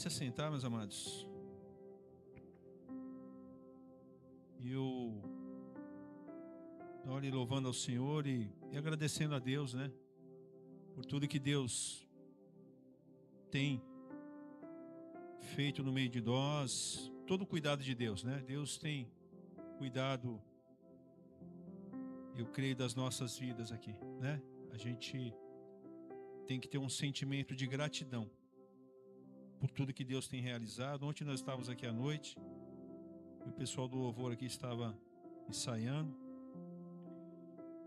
Pode se assentar, meus amados. E eu olhe louvando ao Senhor e agradecendo a Deus, né? Por tudo que Deus tem feito no meio de nós, todo o cuidado de Deus, né? Deus tem cuidado, eu creio, das nossas vidas aqui, né? A gente tem que ter um sentimento de gratidão por tudo que Deus tem realizado. Ontem nós estávamos aqui à noite, o pessoal do louvor aqui estava ensaiando,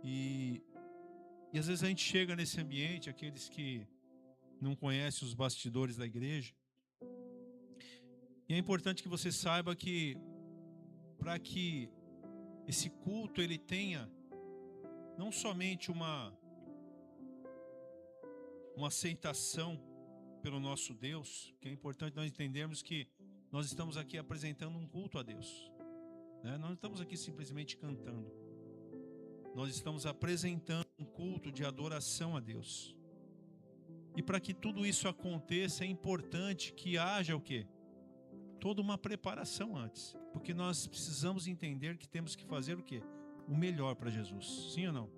e às vezes a gente chega nesse ambiente, aqueles que não conhecem os bastidores da igreja, e é importante que você saiba que para que esse culto ele tenha não somente uma aceitação pelo nosso Deus, que é importante nós entendermos que nós estamos aqui apresentando um culto a Deus, né? Nós não estamos aqui simplesmente cantando, nós estamos apresentando um culto de adoração a Deus. E para que tudo isso aconteça, é importante que haja o quê? Toda uma preparação antes, porque nós precisamos entender que temos que fazer o quê? O melhor para Jesus, sim ou não?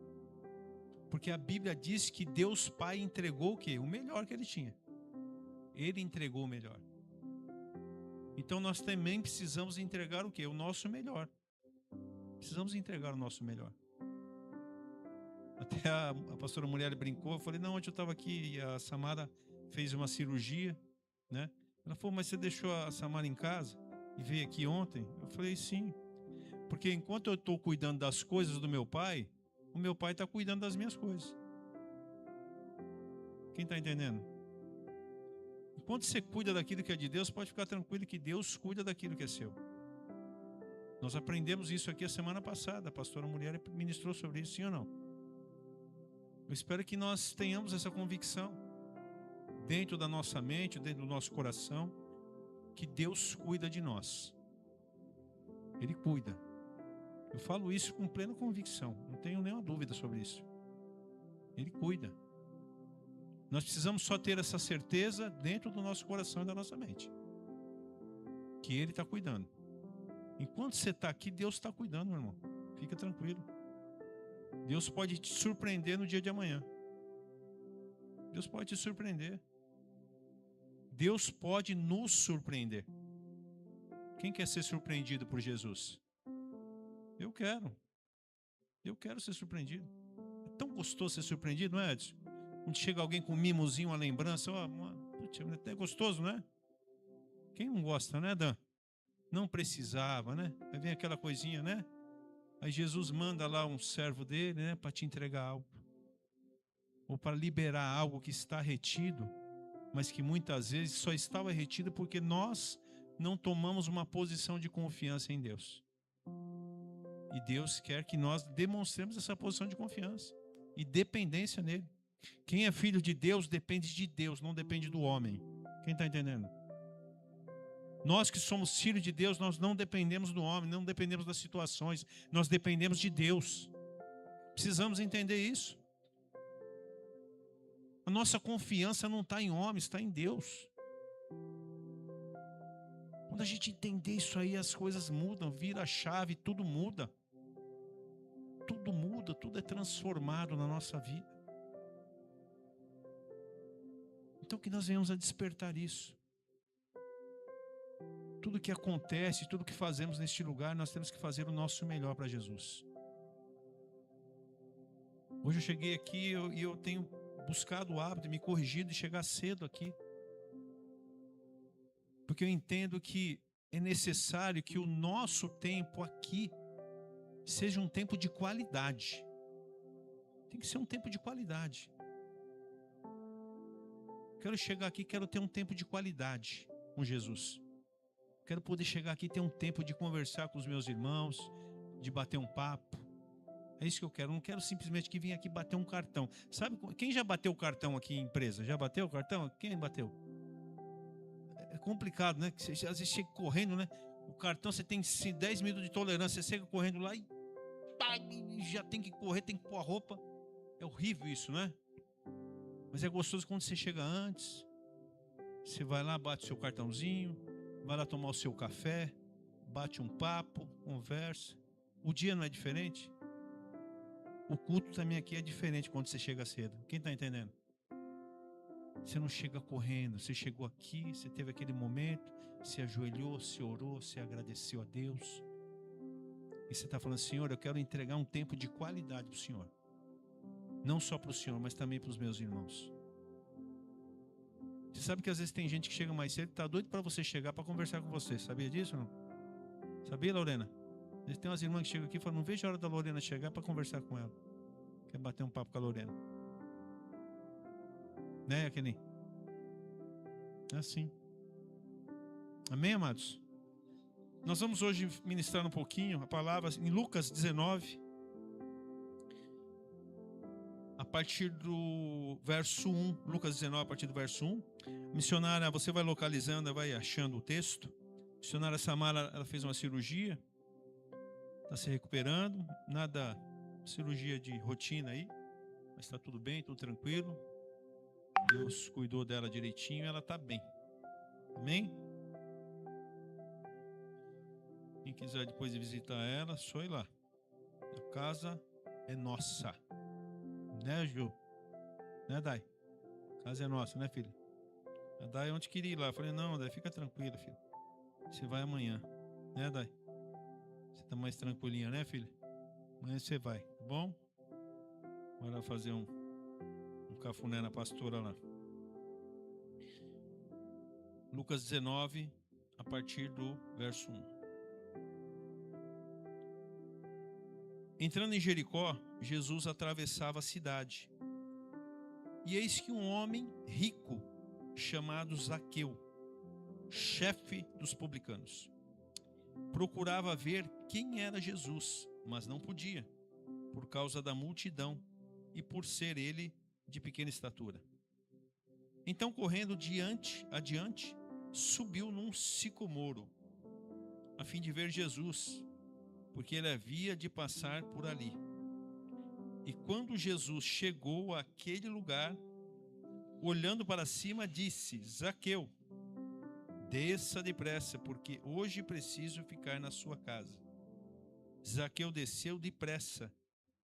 Porque a Bíblia diz que Deus Pai entregou o quê? O melhor que Ele tinha. Ele entregou o melhor. Então nós também precisamos entregar o quê? O nosso melhor. Precisamos entregar o nosso melhor. Até a pastora Mulher brincou, eu falei, não, ontem eu estava aqui e a Samara fez uma cirurgia, né? Ela falou, mas você deixou a Samara em casa e veio aqui ontem? Eu falei, sim. Porque enquanto eu estou cuidando das coisas do meu pai, o meu pai está cuidando das minhas coisas. Quem está entendendo? Enquanto você cuida daquilo que é de Deus, pode ficar tranquilo que Deus cuida daquilo que é seu. Nós aprendemos isso aqui a semana passada. A pastora Mulher ministrou sobre isso, sim ou não? Eu espero que nós tenhamos essa convicção dentro da nossa mente, dentro do nosso coração, que Deus cuida de nós. Ele cuida. Eu falo isso com plena convicção, não tenho nenhuma dúvida sobre isso. Ele cuida. Nós precisamos só ter essa certeza dentro do nosso coração e da nossa mente, que Ele está cuidando. Enquanto você está aqui, Deus está cuidando, meu irmão. Fica tranquilo. Deus pode te surpreender no dia de amanhã. Deus pode te surpreender. Deus pode nos surpreender. Quem quer ser surpreendido por Jesus? Eu quero. Eu quero ser surpreendido. É tão gostoso ser surpreendido, não é, Edson? Quando chega alguém com um mimozinho, uma lembrança, putz, é até gostoso, não é? Quem não gosta, né, Dan? Não precisava, né? Aí vem aquela coisinha, né? Aí Jesus manda lá um servo dele, né, para te entregar algo. Ou para liberar algo que está retido, mas que muitas vezes só estava retido porque nós não tomamos uma posição de confiança em Deus. E Deus quer que nós demonstremos essa posição de confiança e dependência nele. Quem é filho de Deus depende de Deus, não depende do homem. Quem está entendendo? Nós que somos filhos de Deus, nós não dependemos do homem, não dependemos das situações, nós dependemos de Deus. Precisamos entender isso. A nossa confiança não está em homens, está em Deus. Quando a gente entender isso aí, as coisas mudam, vira a chave, tudo muda. Tudo muda, tudo é transformado na nossa vida. Então que nós venhamos a despertar isso. Tudo que acontece, tudo que fazemos neste lugar, nós temos que fazer o nosso melhor para Jesus. Hoje eu cheguei aqui e eu tenho buscado o hábito, me corrigido de chegar cedo aqui. Porque eu entendo que é necessário que o nosso tempo aqui seja um tempo de qualidade. Tem que ser um tempo de qualidade. Quero chegar aqui, quero ter um tempo de qualidade com Jesus. Quero poder chegar aqui e ter um tempo de conversar com os meus irmãos, de bater um papo. É isso que eu quero. Eu não quero simplesmente que venha aqui bater um cartão. Sabe quem já bateu o cartão aqui em empresa? Já bateu o cartão? Quem bateu? É complicado, né? Você, às vezes chega correndo, né? O cartão você tem 10 minutos de tolerância. Você chega correndo lá e já tem que correr, tem que pôr a roupa. É horrível isso, né? Mas é gostoso quando você chega antes. Você vai lá, bate o seu cartãozinho, vai lá tomar o seu café, bate um papo, conversa. O dia não é diferente? O culto também aqui é diferente quando você chega cedo. Quem está entendendo? Você não chega correndo, você chegou aqui, você teve aquele momento, se ajoelhou, se orou, se agradeceu a Deus. E você está falando, Senhor, eu quero entregar um tempo de qualidade para o Senhor. Não só para o Senhor, mas também para os meus irmãos. Você sabe que às vezes tem gente que chega mais cedo e está doido para você chegar para conversar com você. Sabia disso ou não? Sabia, Lorena? Às vezes tem umas irmãs que chegam aqui e falam, não vejo a hora da Lorena chegar para conversar com ela. Quer bater um papo com a Lorena. Né, Akelim? É assim. Amém, amados? Nós vamos hoje ministrar um pouquinho a palavra em Lucas 19, a partir do verso 1. Lucas 19, a partir do verso 1. Missionária, você vai localizando, vai achando o texto. Missionária Samara, ela fez uma cirurgia, está se recuperando, nada, cirurgia de rotina aí, mas está tudo bem, tudo tranquilo. Deus cuidou dela direitinho, ela está bem. Amém? Quem quiser depois visitar ela, só ir lá. A casa é nossa. Né, Ju? Né, Dai? A casa é nossa, né, filha? A Dai ontem queria ir lá. Eu falei, não, Dai, fica tranquila, filha. Você vai amanhã. Né, Dai? Você tá mais tranquilinha, né, filha? Amanhã você vai, tá bom? Bora fazer um cafuné na pastora lá. Lucas 19, a partir do verso 1. Entrando em Jericó, Jesus atravessava a cidade. E eis que um homem rico, chamado Zaqueu, chefe dos publicanos, procurava ver quem era Jesus, mas não podia, por causa da multidão e por ser ele de pequena estatura. Então, correndo adiante, subiu num sicomoro, a fim de ver Jesus, porque ele havia de passar por ali. E quando Jesus chegou àquele lugar, olhando para cima, disse: Zaqueu, desça depressa, porque hoje preciso ficar na sua casa. Zaqueu desceu depressa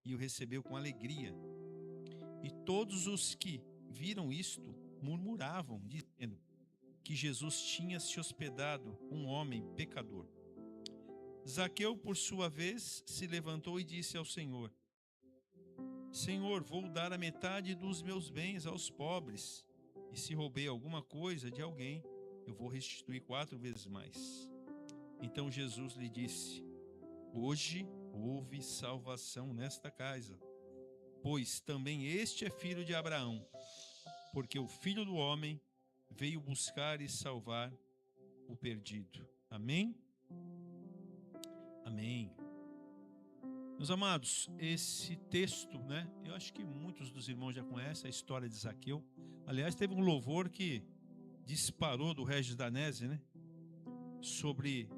e o recebeu com alegria. E todos os que viram isto murmuravam, dizendo que Jesus tinha se hospedado com um homem pecador. Zaqueu, por sua vez, se levantou e disse ao Senhor: Senhor, vou dar a metade dos meus bens aos pobres, e se roubei alguma coisa de alguém, eu vou restituir 4 vezes mais. Então Jesus lhe disse: Hoje houve salvação nesta casa, pois também este é filho de Abraão, porque o Filho do Homem veio buscar e salvar o perdido. Amém? Amém. Meus amados, esse texto, né? Eu acho que muitos dos irmãos já conhecem a história de Zaqueu. Aliás, teve um louvor que disparou do Regis Danese, né? Sobre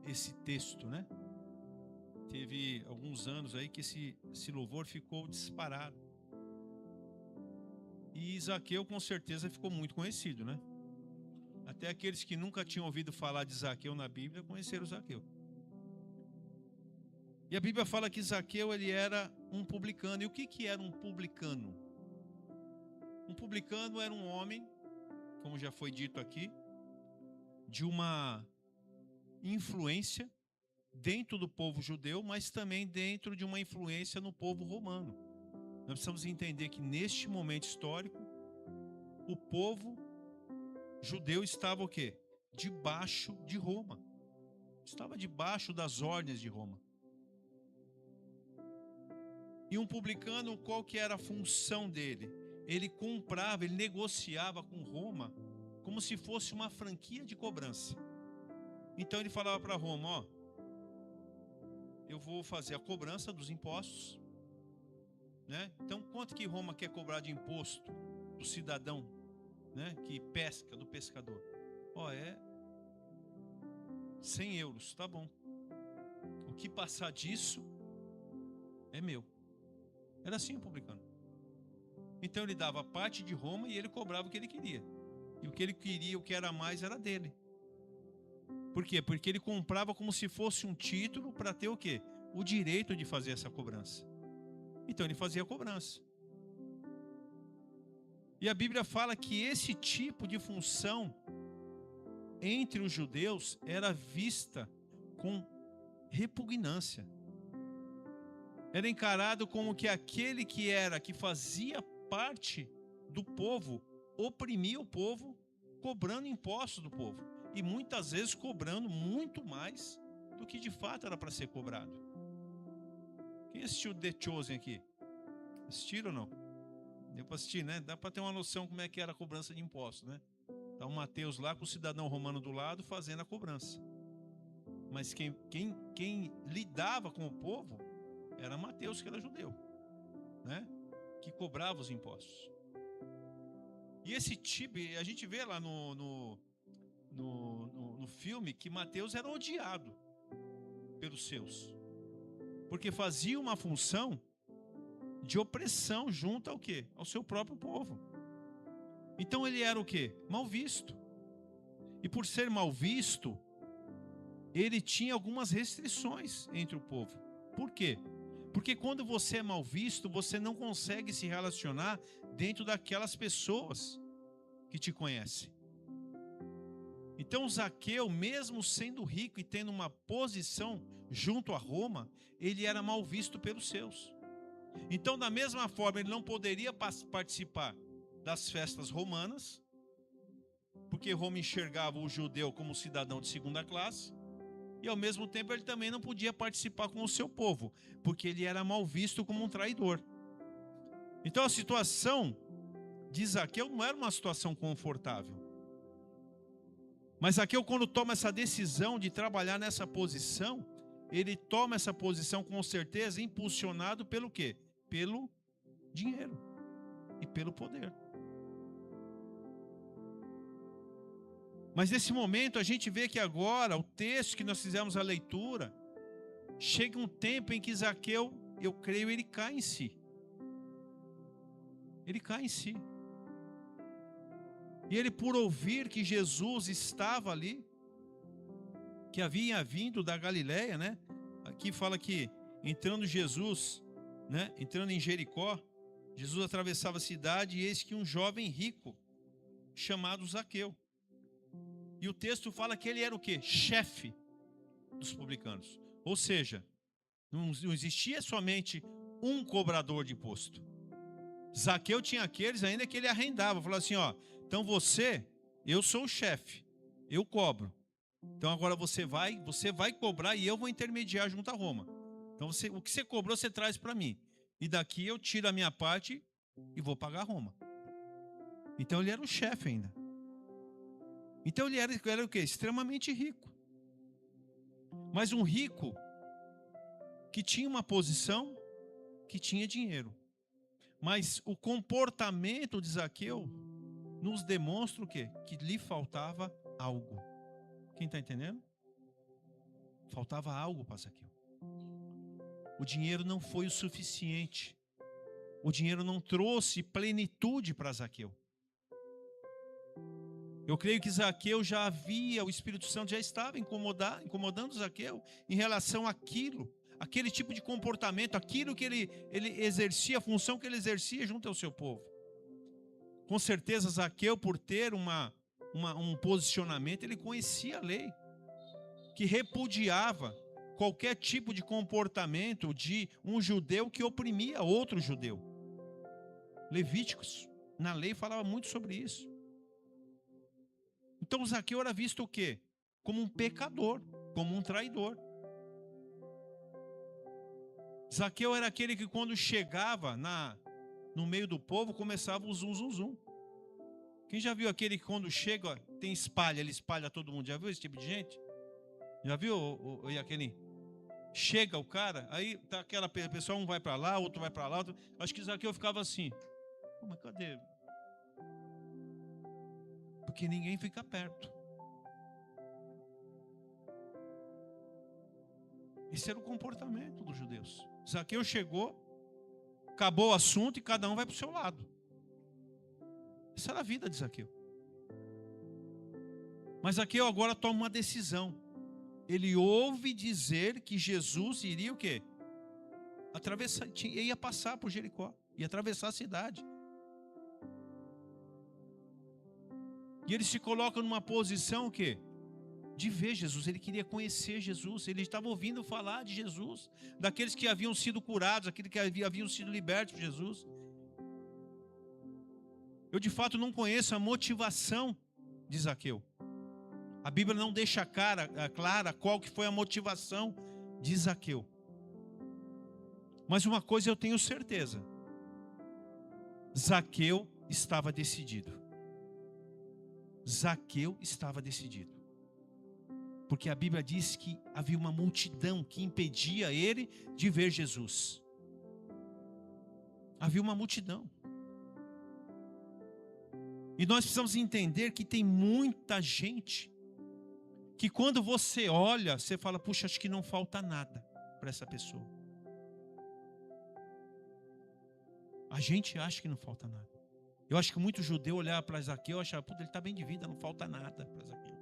esse texto, né? Teve alguns anos aí que esse louvor ficou disparado. E Zaqueu com certeza ficou muito conhecido, né? Até aqueles que nunca tinham ouvido falar de Zaqueu na Bíblia conheceram Zaqueu. E a Bíblia fala que Zaqueu ele era um publicano. E o que era um publicano? Um publicano era um homem, como já foi dito aqui, de uma influência dentro do povo judeu, mas também dentro de uma influência no povo romano. Nós precisamos entender que neste momento histórico, o povo judeu estava o quê? Debaixo de Roma. Estava debaixo das ordens de Roma. E um publicano, qual que era a função dele? Ele comprava, ele negociava com Roma como se fosse uma franquia de cobrança. Então ele falava para Roma, ó, eu vou fazer a cobrança dos impostos, né? Então quanto que Roma quer cobrar de imposto do cidadão, né, que pesca, do pescador? Ó, é 100 euros, tá bom. O que passar disso é meu. Era assim o publicano. Então ele dava parte de Roma e ele cobrava o que ele queria. E o que ele queria, o que era mais, era dele. Por quê? Porque ele comprava como se fosse um título para ter o quê? O direito de fazer essa cobrança. Então ele fazia a cobrança. E a Bíblia fala que esse tipo de função entre os judeus era vista com repugnância. Era encarado como que aquele que fazia parte do povo, oprimia o povo, cobrando impostos do povo. E muitas vezes cobrando muito mais do que de fato era para ser cobrado. Quem assistiu The Chosen aqui? Assistiram ou não? Deu para assistir, né? Dá para ter uma noção como é que era a cobrança de impostos, né? Tá o Mateus lá com o cidadão romano do lado fazendo a cobrança. Mas quem lidava com o povo era Mateus, que era judeu, né? Que cobrava os impostos. E esse tipo, a gente vê lá no filme que Mateus era odiado pelos seus, porque fazia uma função de opressão junto ao quê? Ao seu próprio povo. Então ele era o quê? Mal visto. E por ser mal visto, ele tinha algumas restrições entre o povo. Por quê? Porque quando você é mal visto, você não consegue se relacionar dentro daquelas pessoas que te conhecem. Então Zaqueu, mesmo sendo rico e tendo uma posição junto a Roma, ele era mal visto pelos seus. Então, da mesma forma, ele não poderia participar das festas romanas, porque Roma enxergava o judeu como cidadão de segunda classe, e ao mesmo tempo ele também não podia participar com o seu povo, porque ele era mal visto como um traidor. Então a situação de Zaqueu não era uma situação confortável. Mas Zaqueu, quando toma essa decisão de trabalhar nessa posição, ele toma essa posição com certeza impulsionado pelo quê? Pelo dinheiro e pelo poder. Mas nesse momento a gente vê que agora, o texto que nós fizemos a leitura, chega um tempo em que Zaqueu, eu creio, ele cai em si. Ele cai em si. E ele, por ouvir que Jesus estava ali, que havia vindo da Galileia, né? Aqui fala que entrando Jesus, né? Entrando em Jericó, Jesus atravessava a cidade e eis que um jovem rico, chamado Zaqueu. E o texto fala que ele era o quê? Chefe dos publicanos. Ou seja, não existia somente um cobrador de imposto. Zaqueu tinha aqueles ainda que ele arrendava. Falava assim, ó, então eu sou o chefe, eu cobro. Então agora você vai cobrar e eu vou intermediar junto a Roma. Então o que você cobrou, você traz para mim. E daqui eu tiro a minha parte e vou pagar a Roma. Então ele era o chefe ainda. Então ele era o quê? Extremamente rico. Mas um rico que tinha uma posição, que tinha dinheiro. Mas o comportamento de Zaqueu nos demonstra o quê? Que lhe faltava algo. Quem está entendendo? Faltava algo para Zaqueu. O dinheiro não foi o suficiente. O dinheiro não trouxe plenitude para Zaqueu. Eu creio que Zaqueu já havia, o Espírito Santo já estava incomodando Zaqueu em relação àquilo, aquele tipo de comportamento, aquilo que ele exercia, a função que ele exercia junto ao seu povo. Com certeza Zaqueu, por ter um posicionamento, ele conhecia a lei, que repudiava qualquer tipo de comportamento de um judeu que oprimia outro judeu. Levíticos, na lei, falava muito sobre isso. Então Zaqueu era visto o quê? Como um pecador, como um traidor. Zaqueu era aquele que quando chegava no meio do povo, começava o zum, zum, zum. Quem já viu aquele que quando chega, tem espalha, ele espalha todo mundo? Já viu esse tipo de gente? Já viu aquele... Chega o cara, aí tá aquela pessoa, um vai para lá, outro vai para lá. Acho que Zaqueu ficava assim. Mas cadê? Porque ninguém fica perto. Esse era o comportamento dos judeus. Zaqueu chegou, acabou o assunto e cada um vai para o seu lado. Essa era a vida de Zaqueu. Mas Zaqueu agora toma uma decisão. Ele ouve dizer que Jesus iria o quê? Atravessar, ia passar por Jericó, ia atravessar a cidade. E ele se coloca numa posição o quê? De ver Jesus. Ele queria conhecer Jesus. Ele estava ouvindo falar de Jesus, daqueles que haviam sido curados, aqueles que haviam sido libertos por Jesus. Eu de fato não conheço a motivação de Zaqueu. A Bíblia não deixa clara qual que foi a motivação de Zaqueu. Mas uma coisa eu tenho certeza: Zaqueu estava decidido. Zaqueu estava decidido. Porque a Bíblia diz que havia uma multidão que impedia ele de ver Jesus. Havia uma multidão. E nós precisamos entender que tem muita gente que quando você olha, você fala, puxa, acho que não falta nada para essa pessoa. A gente acha que não falta nada. Eu acho que muito judeu olhava para Zaqueu e achava, puta, ele está bem de vida, não falta nada para Zaqueu.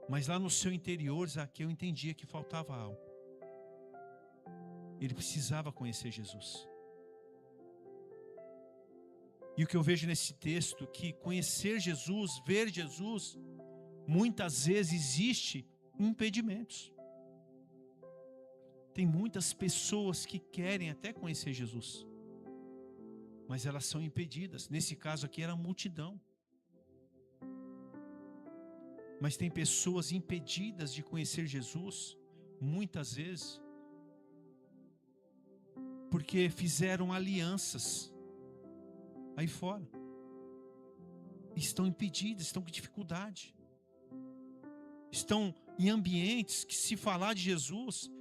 Mas lá no seu interior, Zaqueu entendia que faltava algo. Ele precisava conhecer Jesus. E o que eu vejo nesse texto, que conhecer Jesus, ver Jesus, muitas vezes existe impedimentos. Tem muitas pessoas que querem até conhecer Jesus, mas elas são impedidas. Nesse caso aqui era a multidão. Mas tem pessoas impedidas de conhecer Jesus, muitas vezes, porque fizeram alianças aí fora. Estão impedidas, estão com dificuldade. Estão em ambientes que, se falar de Jesus,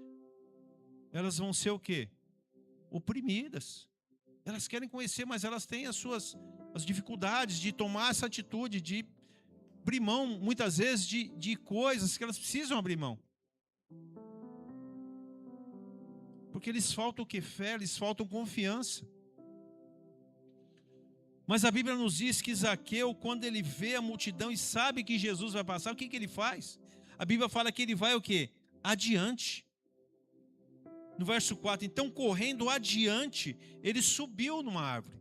elas vão ser o quê? Oprimidas. Elas querem conhecer, mas elas têm as dificuldades de tomar essa atitude, de abrir mão, muitas vezes, de coisas que elas precisam abrir mão. Porque eles faltam o que? Fé, eles faltam confiança. Mas a Bíblia nos diz que Zaqueu, quando ele vê a multidão e sabe que Jesus vai passar, o que ele faz? A Bíblia fala que ele vai o quê? Adiante. No verso 4, então correndo adiante, ele subiu numa árvore.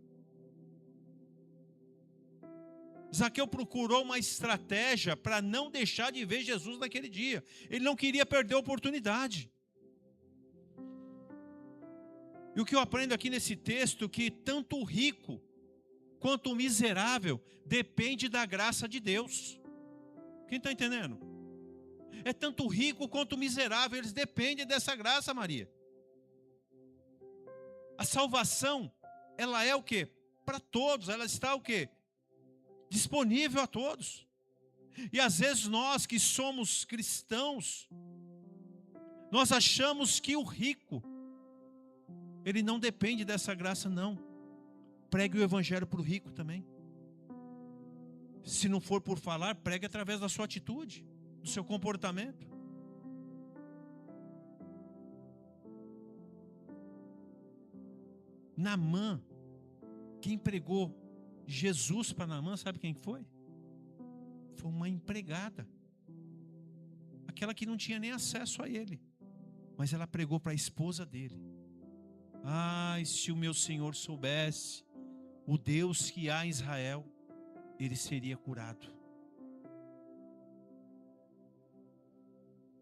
Zaqueu procurou uma estratégia para não deixar de ver Jesus naquele dia. Ele não queria perder a oportunidade. E o que eu aprendo aqui nesse texto, que tanto o rico quanto o miserável depende da graça de Deus. Quem está entendendo? É tanto o rico quanto o miserável, eles dependem dessa graça, Maria. A salvação, ela é o quê? Para todos, ela está o quê? Disponível a todos. E às vezes nós que somos cristãos, nós achamos que o rico, ele não depende dessa graça, não. Pregue o evangelho para o rico também. Se não for por falar, pregue através da sua atitude, do seu comportamento. Naamã, quem pregou Jesus para Naamã, sabe quem foi? Foi uma empregada. Aquela que não tinha nem acesso a ele. Mas ela pregou para a esposa dele. Ai, se o meu Senhor soubesse o Deus que há em Israel, ele seria curado.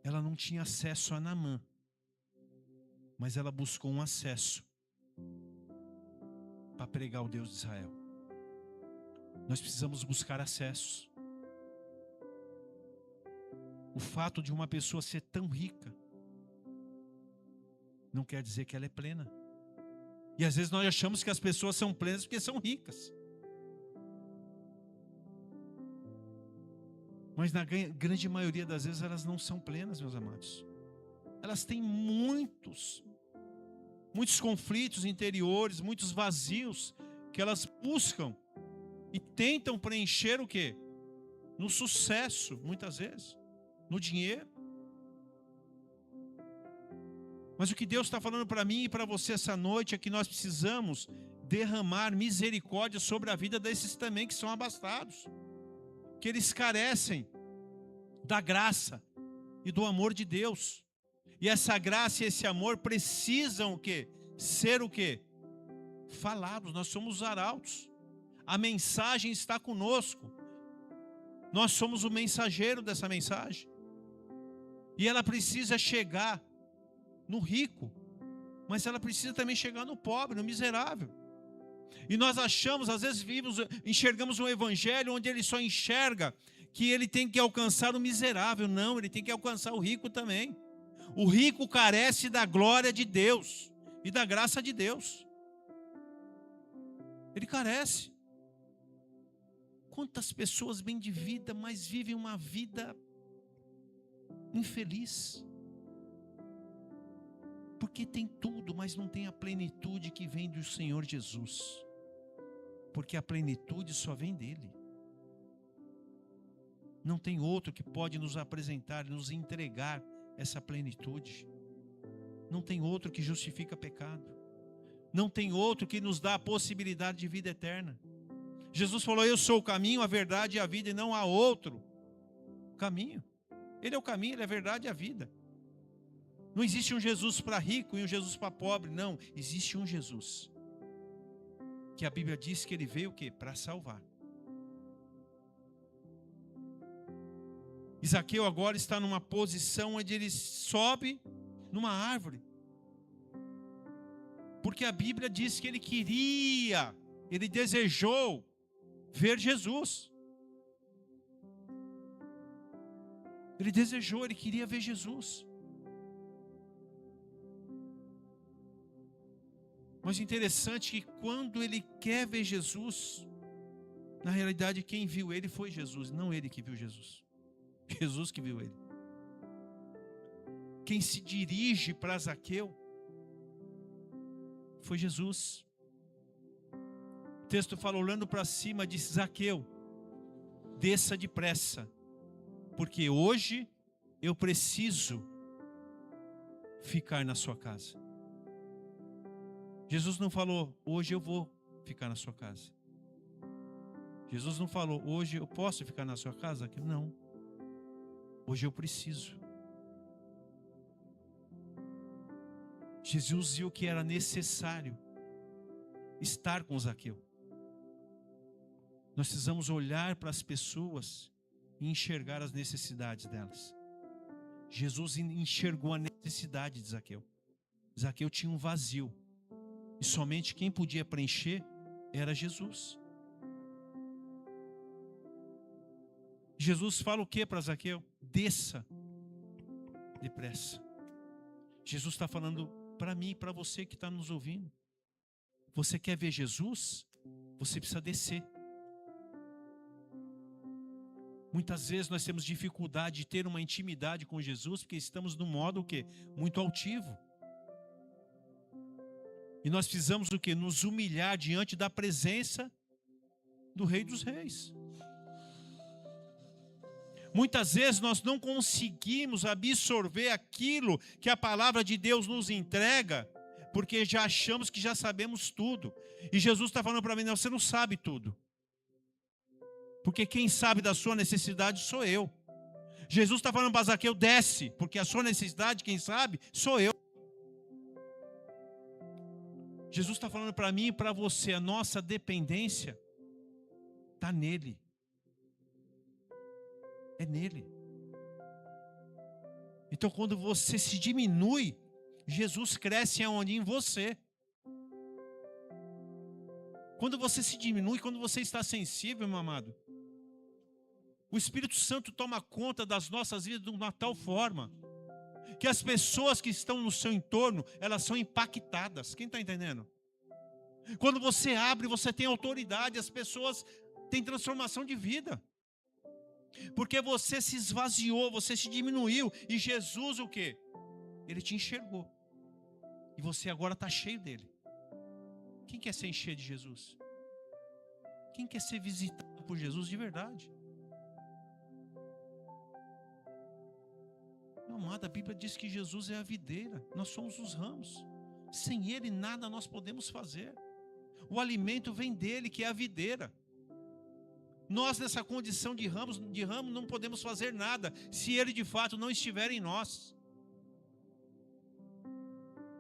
Ela não tinha acesso a Naamã, mas ela buscou um acesso para pregar o Deus de Israel. Nós precisamos buscar acessos. O fato de uma pessoa ser tão rica não quer dizer que ela é plena. E às vezes nós achamos que as pessoas são plenas porque são ricas. Mas na grande maioria das vezes elas não são plenas, meus amados. Elas têm muitos conflitos interiores, muitos vazios que elas buscam e tentam preencher o quê? No sucesso, muitas vezes, no dinheiro. Mas o que Deus está falando para mim e para você essa noite é que nós precisamos derramar misericórdia sobre a vida desses também que são abastados, que eles carecem da graça e do amor de Deus. E essa graça e esse amor precisam o quê? Ser o quê? Falados. Nós somos os arautos. A mensagem está conosco. Nós somos o mensageiro dessa mensagem. E ela precisa chegar no rico, mas ela precisa também chegar no pobre, no miserável. E nós achamos, às vezes enxergamos um evangelho onde ele só enxerga que ele tem que alcançar o miserável. Não, ele tem que alcançar o rico também. O rico carece da glória de Deus e da graça de Deus. Ele carece. Quantas pessoas bem de vida, mas vivem uma vida infeliz? Porque tem tudo, mas não tem a plenitude que vem do Senhor Jesus. Porque a plenitude só vem dele. Não tem outro que pode nos apresentar, nos entregar essa plenitude. Não tem outro que justifica pecado. Não tem outro que nos dá a possibilidade de vida eterna. Jesus falou: eu sou o caminho, a verdade e a vida, e não há outro caminho. Ele é o caminho, ele é a verdade e a vida. Não existe um Jesus para rico e um Jesus para pobre, não. Existe um Jesus que a Bíblia diz que ele veio o quê? Para salvar. Zaqueu agora está numa posição onde ele sobe numa árvore. Porque a Bíblia diz que ele queria, ele desejou ver Jesus. Ele desejou, ele queria ver Jesus. Mas interessante que quando ele quer ver Jesus, na realidade quem viu ele foi Jesus, não ele que viu Jesus. Jesus que viu ele. Quem se dirige para Zaqueu foi Jesus. O texto fala, olhando para cima, disse: Zaqueu, desça depressa, porque hoje eu preciso ficar na sua casa. Jesus não falou: hoje eu vou ficar na sua casa. Jesus não falou: hoje eu posso ficar na sua casa? Não. Hoje eu preciso. Jesus viu que era necessário estar com Zaqueu. Nós precisamos olhar para as pessoas e enxergar as necessidades delas. Jesus enxergou a necessidade de Zaqueu. Zaqueu tinha um vazio. E somente quem podia preencher era Jesus. Jesus fala o que para Zaqueu? Desça depressa. Jesus está falando para mim e para você que está nos ouvindo. Você quer ver Jesus? Você precisa descer. Muitas vezes nós temos dificuldade de ter uma intimidade com Jesus porque estamos no modo o quê? Muito altivo. E nós precisamos o quê? Nos humilhar diante da presença do Rei dos Reis. Muitas vezes nós não conseguimos absorver aquilo que a palavra de Deus nos entrega, porque já achamos que já sabemos tudo. E Jesus está falando para mim: não, você não sabe tudo. Porque quem sabe da sua necessidade sou eu. Jesus está falando para Zaqueu: desce, porque a sua necessidade, quem sabe, sou eu. Jesus está falando para mim e para você: a nossa dependência está nele. É nele. Então quando você se diminui, Jesus cresce aonde? Em você. Quando você se diminui, quando você está sensível, meu amado, o Espírito Santo toma conta das nossas vidas de uma tal forma que as pessoas que estão no seu entorno, elas são impactadas. Quem está entendendo? Quando você abre, você tem autoridade, as pessoas têm transformação de vida. Porque você se esvaziou, você se diminuiu. E Jesus o quê? Ele te enxergou. E você agora está cheio dele. Quem quer ser encher de Jesus? Quem quer ser visitado por Jesus de verdade? Meu amado, a Bíblia diz que Jesus é a videira. Nós somos os ramos. Sem ele nada nós podemos fazer. O alimento vem dele, que é a videira. Nós, nessa condição de ramo, não podemos fazer nada se Ele de fato não estiver em nós.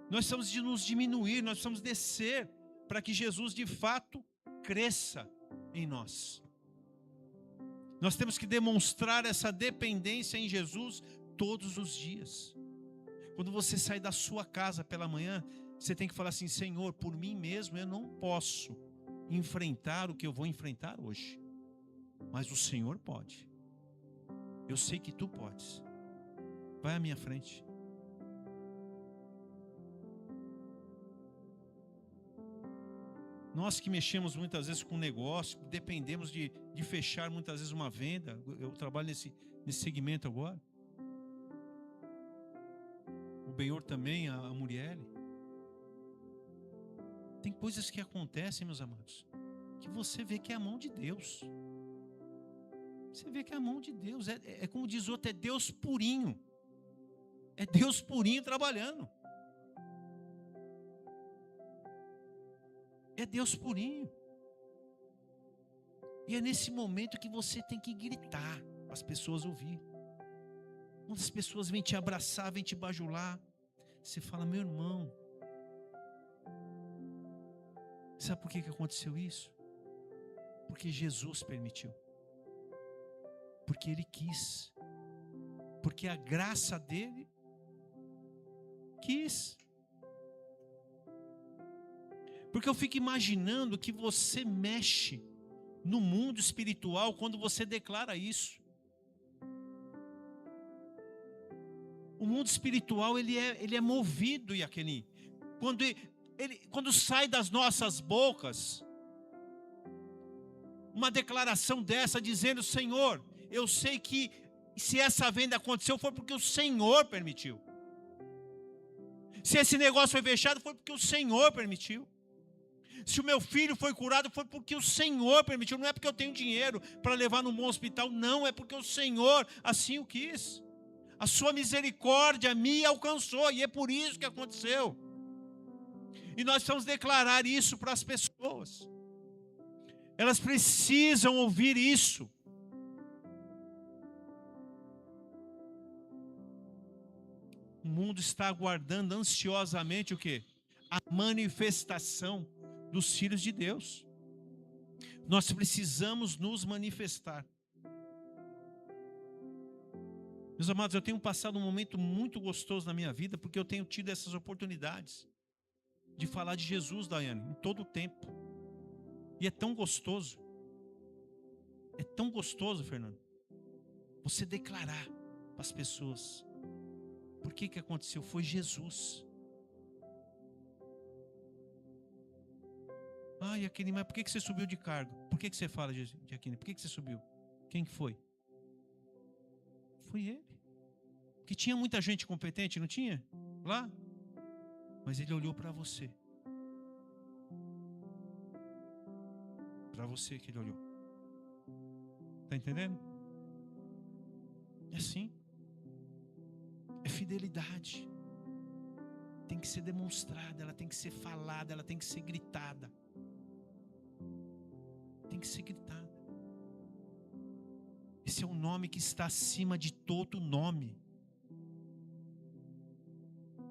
Nós precisamos de nos diminuir, nós precisamos descer para que Jesus de fato cresça em nós. Nós temos que demonstrar essa dependência em Jesus todos os dias. Quando você sai da sua casa pela manhã, você tem que falar assim: Senhor, por mim mesmo eu não posso enfrentar o que eu vou enfrentar hoje, mas o Senhor pode. Eu sei que tu podes. Vai à minha frente. Nós que mexemos muitas vezes com negócio, dependemos de fechar muitas vezes uma venda. Eu trabalho nesse segmento agora. O Benhor também, a Muriele. Tem coisas que acontecem, meus amados, que você vê que é a mão de Deus. Você vê que é a mão de Deus. É como diz outro, é Deus purinho. É Deus purinho trabalhando. É Deus purinho. E é nesse momento que você tem que gritar para as pessoas ouvirem. Quando as pessoas vêm te abraçar, vêm te bajular, você fala: meu irmão, sabe por que aconteceu isso? Porque Jesus permitiu. Porque Ele quis. Porque a graça dEle quis. Porque eu fico imaginando que você mexe no mundo espiritual quando você declara isso. O mundo espiritual ele é movido, Iaquenim. Quando sai das nossas bocas uma declaração dessa dizendo: Senhor, eu sei que se essa venda aconteceu foi porque o Senhor permitiu. Se esse negócio foi fechado foi porque o Senhor permitiu. Se o meu filho foi curado foi porque o Senhor permitiu. Não é porque eu tenho dinheiro para levar num bom hospital. Não, é porque o Senhor assim o quis. A sua misericórdia me alcançou e é por isso que aconteceu. E nós precisamos declarar isso para as pessoas. Elas precisam ouvir isso. O mundo está aguardando ansiosamente o quê? A manifestação dos filhos de Deus. Nós precisamos nos manifestar. Meus amados, eu tenho passado um momento muito gostoso na minha vida, porque eu tenho tido essas oportunidades de falar de Jesus, Daiane, em todo o tempo. E é tão gostoso. É tão gostoso, Fernando, você declarar para as pessoas. Por que aconteceu? Foi Jesus. Ah, Iaquenim, mas por que você subiu de cargo? Por que você fala, Iaquenim? Por que você subiu? Quem foi? Foi ele. Porque tinha muita gente competente, não tinha? Lá? Mas ele olhou para você. Para você que ele olhou. Está entendendo? É assim. É fidelidade. Tem que ser demonstrada, ela tem que ser falada, ela tem que ser gritada. Tem que ser gritada. Esse é um nome que está acima de todo nome.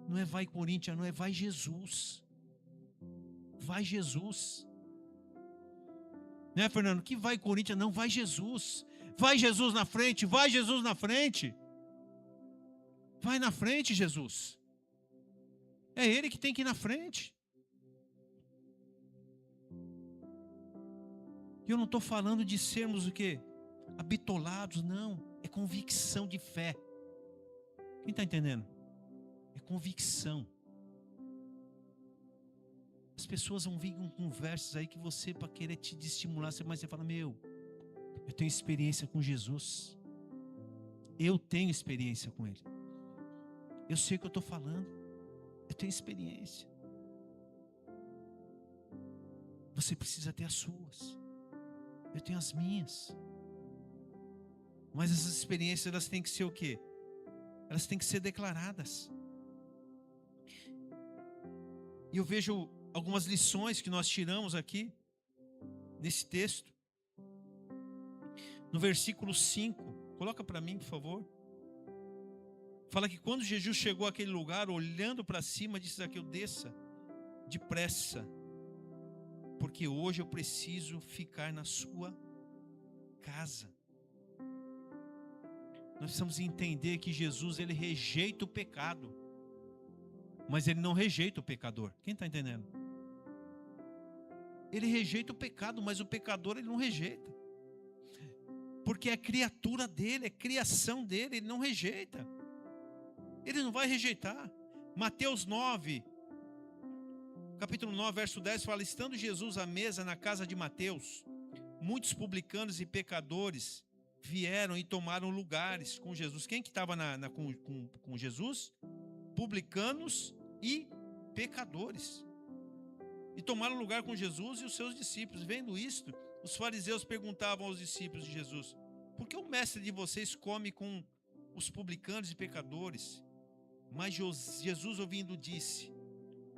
Não é vai Corinthians, não é vai Jesus. Vai Jesus. Não é, Fernando? Que vai Corinthians? Não, vai Jesus. Vai Jesus na frente, vai Jesus na frente. Vai na frente, Jesus. É Ele que tem que ir na frente. E eu não estou falando de sermos o quê? Habitolados, não. É convicção de fé. Quem está entendendo? É convicção. As pessoas vão vir com conversas aí que você, para querer te estimular, mas você fala: meu, eu tenho experiência com Jesus. Eu tenho experiência com Ele. Eu sei o que eu estou falando. Eu tenho experiência. Você precisa ter as suas. Eu tenho as minhas. Mas essas experiências, elas têm que ser o quê? Elas têm que ser declaradas. E eu vejo algumas lições que nós tiramos aqui, nesse texto. No versículo 5, coloca para mim, por favor. Fala que quando Jesus chegou àquele lugar, olhando para cima, disse: Zaqueu, desça depressa, porque hoje eu preciso ficar na sua casa. Nós precisamos entender que Jesus, ele rejeita o pecado, mas ele não rejeita o pecador. Quem está entendendo? Ele rejeita o pecado, mas o pecador ele não rejeita, porque é criatura dele, é criação dele, ele não rejeita. Ele não vai rejeitar. Mateus 9, capítulo 9, verso 10 fala: estando Jesus à mesa na casa de Mateus, muitos publicanos e pecadores vieram e tomaram lugares com Jesus. Quem que estava com Jesus? Publicanos e pecadores. E tomaram lugar com Jesus e os seus discípulos. Vendo isto, os fariseus perguntavam aos discípulos de Jesus: por que o mestre de vocês come com os publicanos e pecadores? Mas Jesus, ouvindo, disse: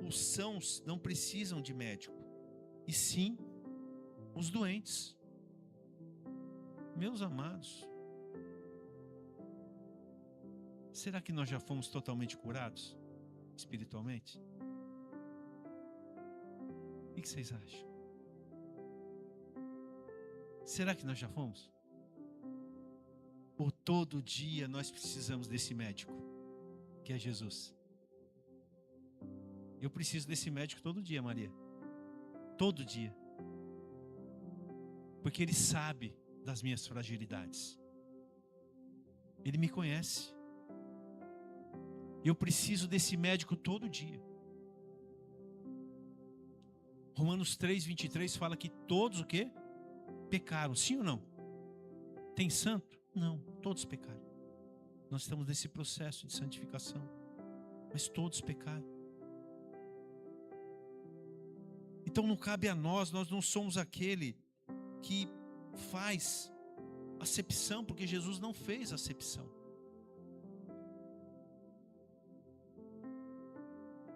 os sãos não precisam de médico, e sim os doentes. Meus amados, será que nós já fomos totalmente curados espiritualmente? O que vocês acham? Será que nós já fomos? Ou todo dia nós precisamos desse médico, que é Jesus? Eu preciso desse médico todo dia, Maria. Todo dia. Porque ele sabe das minhas fragilidades. Ele me conhece. Eu preciso desse médico todo dia. Romanos 3, 23 fala que todos o quê? Pecaram. Sim ou não? Tem santo? Não, todos pecaram. Nós estamos nesse processo de santificação, mas todos pecaram. Então não cabe a nós não somos aquele que faz acepção, porque Jesus não fez acepção.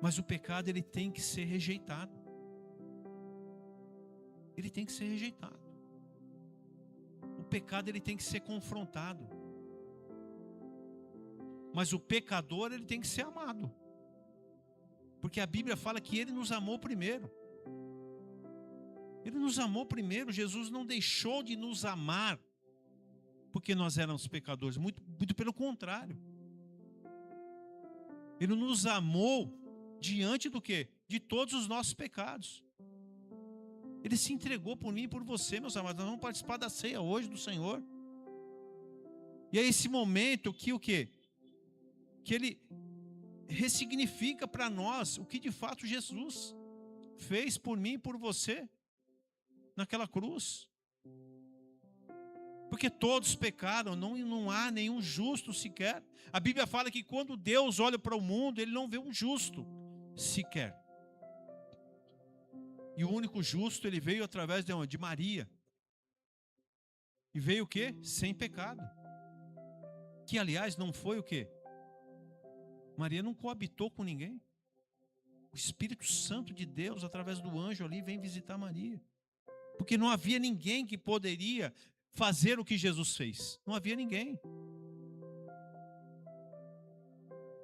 Mas o pecado, ele tem que ser rejeitado. Ele tem que ser rejeitado. O pecado, ele tem que ser confrontado. Mas o pecador, ele tem que ser amado. Porque a Bíblia fala que ele nos amou primeiro. Ele nos amou primeiro. Jesus não deixou de nos amar porque nós éramos pecadores. Muito pelo contrário. Ele nos amou diante do quê? De todos os nossos pecados. Ele se entregou por mim e por você, meus amados. Nós vamos participar da ceia hoje do Senhor. E é esse momento que o quê? Que ele ressignifica para nós o que de fato Jesus fez por mim e por você naquela cruz. Porque todos pecaram, não há nenhum justo sequer. A Bíblia fala que quando Deus olha para o mundo, ele não vê um justo sequer. E o único justo, ele veio através de onde? De Maria. E veio o quê? Sem pecado. Que aliás não foi o quê? Maria não coabitou com ninguém. O Espírito Santo de Deus, através do anjo ali, vem visitar Maria. Porque não havia ninguém que poderia fazer o que Jesus fez. Não havia ninguém.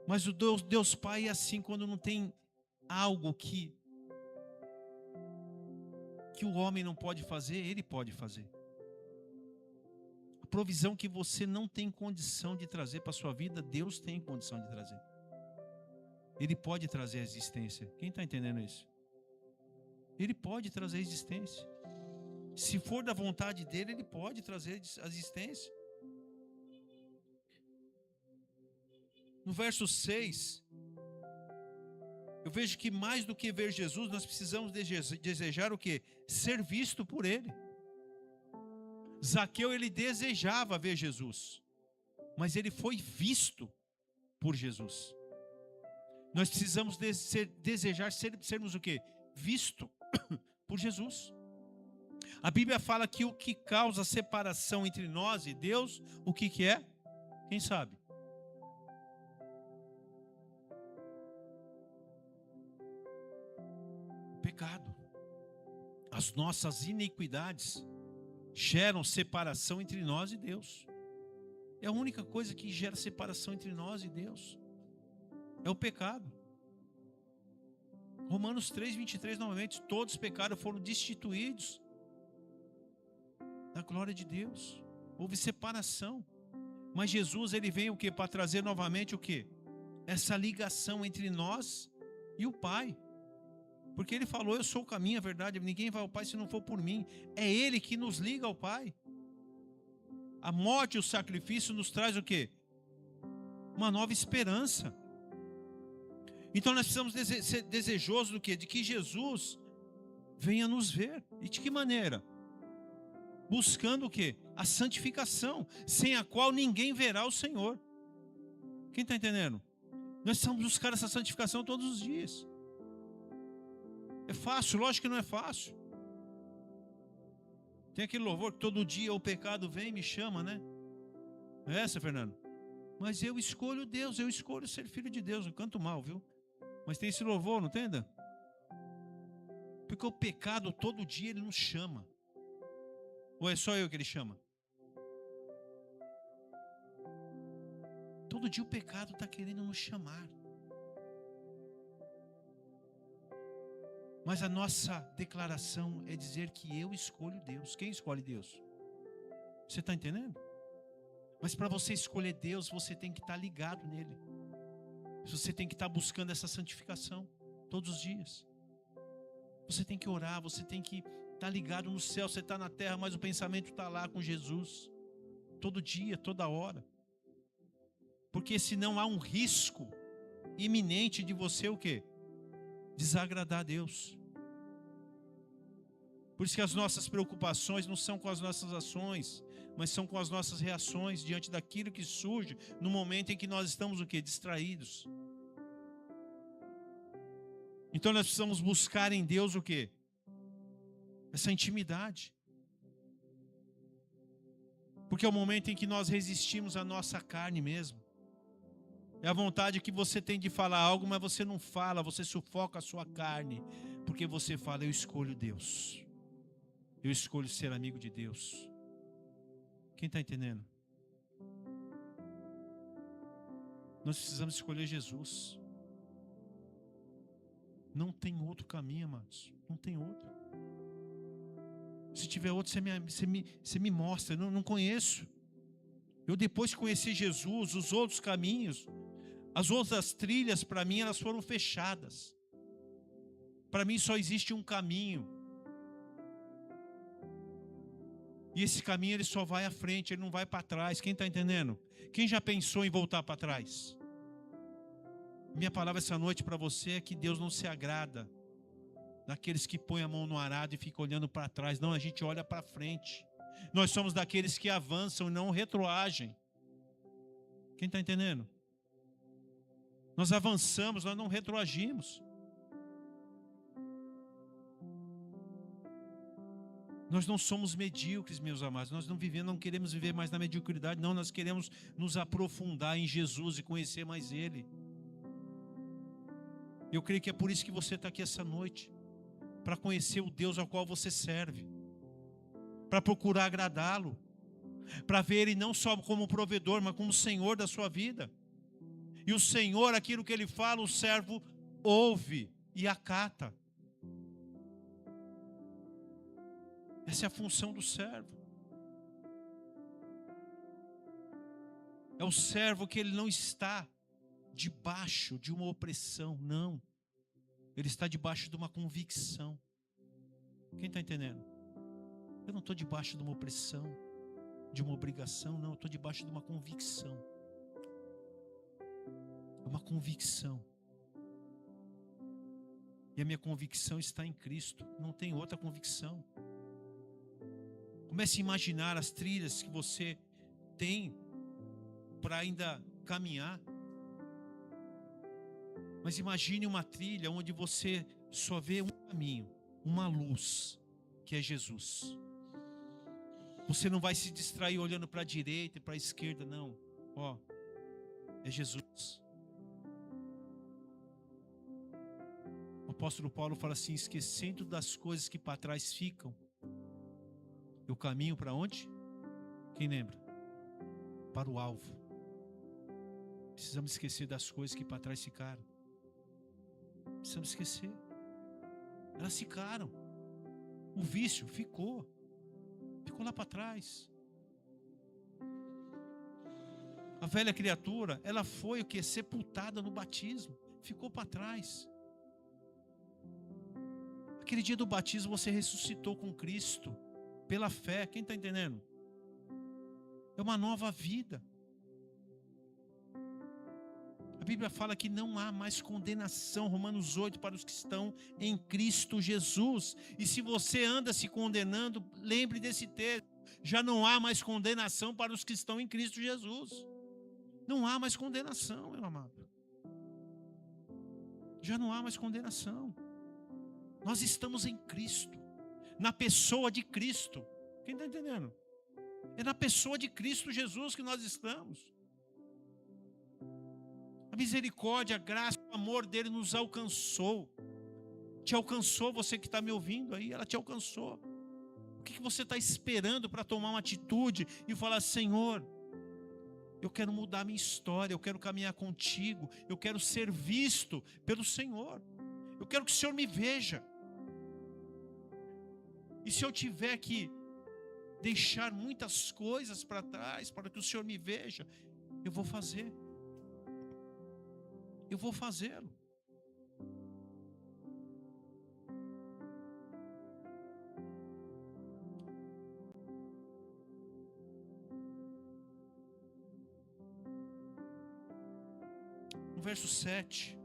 Mas o Deus Pai é assim, quando não tem algo que o homem não pode fazer, ele pode fazer. A provisão que você não tem condição de trazer para a sua vida, Deus tem condição de trazer. Ele pode trazer a existência. Quem está entendendo isso? Ele pode trazer a existência. Se for da vontade dele, ele pode trazer a existência. No verso 6, eu vejo que mais do que ver Jesus, nós precisamos desejar o quê? Ser visto por ele. Zaqueu, ele desejava ver Jesus, mas ele foi visto por Jesus. Nós precisamos desejar sermos o quê? Visto por Jesus. A Bíblia fala que o que causa separação entre nós e Deus, o que é? Quem sabe? O pecado. As nossas iniquidades geram separação entre nós e Deus. É a única coisa que gera separação entre nós e Deus. É o pecado. Romanos 3:23 novamente, todos pecaram, foram destituídos da glória de Deus. Houve separação. Mas Jesus, ele vem o quê? Para trazer novamente o quê? Essa ligação entre nós e o Pai. Porque ele falou, eu sou o caminho, a verdade, ninguém vai ao Pai se não for por mim. É ele que nos liga ao Pai. A morte e o sacrifício nos traz o quê? Uma nova esperança. Então nós precisamos ser desejosos do quê? De que Jesus venha nos ver. E de que maneira? Buscando o quê? A santificação, sem a qual ninguém verá o Senhor. Quem está entendendo? Nós precisamos buscar essa santificação todos os dias. É fácil? Lógico que não é fácil. Tem aquele louvor que todo dia o pecado vem e me chama, né? Não é essa, Fernando? Mas eu escolho Deus, eu escolho ser filho de Deus. Eu canto mal, viu? Mas tem esse louvor, não entenda? Porque o pecado todo dia ele nos chama. Ou é só eu que ele chama? Todo dia o pecado está querendo nos chamar. Mas a nossa declaração é dizer que eu escolho Deus. Quem escolhe Deus? Você está entendendo? Mas para você escolher Deus, você tem que estar ligado nele. Você tem que estar buscando essa santificação todos os dias. Você tem que orar, você tem que estar ligado no céu. Você está na terra, mas o pensamento está lá com Jesus. Todo dia, toda hora. Porque senão há um risco iminente de você o quê? Desagradar a Deus. Por isso que as nossas preocupações não são com as nossas ações, mas são com as nossas reações diante daquilo que surge no momento em que nós estamos o quê? Distraídos. Então nós precisamos buscar em Deus o quê? Essa intimidade. Porque é o momento em que nós resistimos à nossa carne mesmo. É a vontade que você tem de falar algo, mas você não fala, você sufoca a sua carne. Porque você fala, eu escolho Deus. Eu escolho ser amigo de Deus. Quem está entendendo? Nós precisamos escolher Jesus. Não tem outro caminho, amados. Não tem outro. Se tiver outro, você me mostra. Eu não conheço. Eu depois que conheci Jesus, os outros caminhos, as outras trilhas, para mim, elas foram fechadas. Para mim só existe um caminho. E esse caminho ele só vai à frente, ele não vai para trás. Quem está entendendo? Quem já pensou em voltar para trás? Minha palavra essa noite para você é que Deus não se agrada daqueles que põem a mão no arado e ficam olhando para trás. Não, a gente olha para frente. Nós somos daqueles que avançam e não retroagem. Quem está entendendo? Nós avançamos, nós não retroagimos. Nós não somos medíocres, meus amados. Nós não queremos viver mais na mediocridade. Não, nós queremos nos aprofundar em Jesus e conhecer mais Ele. Eu creio que é por isso que você está aqui essa noite. Para conhecer o Deus ao qual você serve. Para procurar agradá-lo. Para ver Ele não só como provedor, mas como Senhor da sua vida. E o Senhor, aquilo que Ele fala, o servo ouve e acata. Essa é a função do servo. É o servo que ele não está debaixo de uma opressão, não. Ele está debaixo de uma convicção. Quem está entendendo? Eu não estou debaixo de uma opressão, de uma obrigação, não. Eu estou debaixo de uma convicção. É uma convicção. E a minha convicção está em Cristo. Não tem outra convicção. Comece a imaginar as trilhas que você tem para ainda caminhar. Mas imagine uma trilha onde você só vê um caminho, uma luz, que é Jesus. Você não vai se distrair olhando para a direita e para a esquerda, não. Ó, é Jesus. O apóstolo Paulo fala assim, esquecendo das coisas que para trás ficam Eu caminho para onde? Quem lembra? Para o alvo. Precisamos esquecer das coisas que para trás ficaram. Precisamos esquecer. Elas ficaram. O vício ficou. Ficou lá para trás. A velha criatura, ela foi o que? Sepultada no batismo. Ficou para trás. Aquele dia do batismo você ressuscitou com Cristo. Pela fé. Quem está entendendo? É uma nova vida. A Bíblia fala que não há mais condenação, Romanos 8, para os que estão em Cristo Jesus. E se você anda se condenando, lembre desse texto. Já não há mais condenação para os que estão em Cristo Jesus. Não há mais condenação, meu amado. Já não há mais condenação. Nós estamos em Cristo, na pessoa de Cristo. Quem está entendendo? É na pessoa de Cristo Jesus que nós estamos. A misericórdia, a graça, o amor dele nos alcançou. Te alcançou, você que está me ouvindo aí, ela te alcançou. O que você está esperando para tomar uma atitude e falar: Senhor, eu quero mudar minha história, eu quero caminhar contigo, eu quero ser visto pelo Senhor. Eu quero que o Senhor me veja. E se eu tiver que deixar muitas coisas para trás para que o Senhor me veja, eu vou fazer. Eu vou fazê-lo. No verso 7.